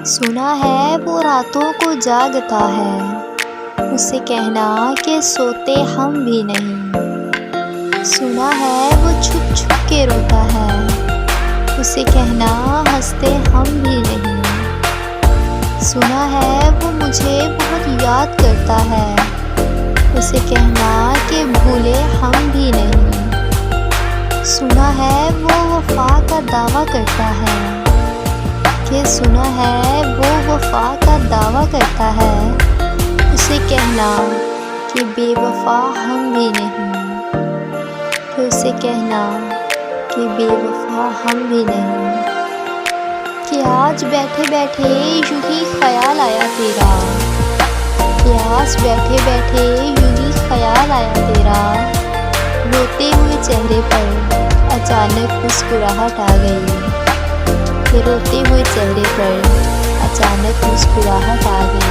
सुना है वो रातों को जागता है, उसे कहना कि सोते हम भी नहीं। सुना है वो छुप छुप के रोता है, उसे कहना हंसते हम भी नहीं। सुना है वो मुझे बहुत याद करता है, उसे कहना कि भूले हम भी नहीं। सुना है वो वफा का दावा करता है, कि सुना है वो वफा का दावा करता है, उसे कहना कि बेवफा हम भी नहीं। कि उसे कहना कि बेवफा हम भी नहीं। कि आज बैठे बैठे यूं ही ख्याल आया तेरा, कि आज बैठे बैठे यूं ही ख्याल आया तेरा। रोते हुए चेहरे पर अचानक मुस्कुराहट आ गई, कि रोते हुए चेहरे पर अचानक मुस्कुराहट आ गई।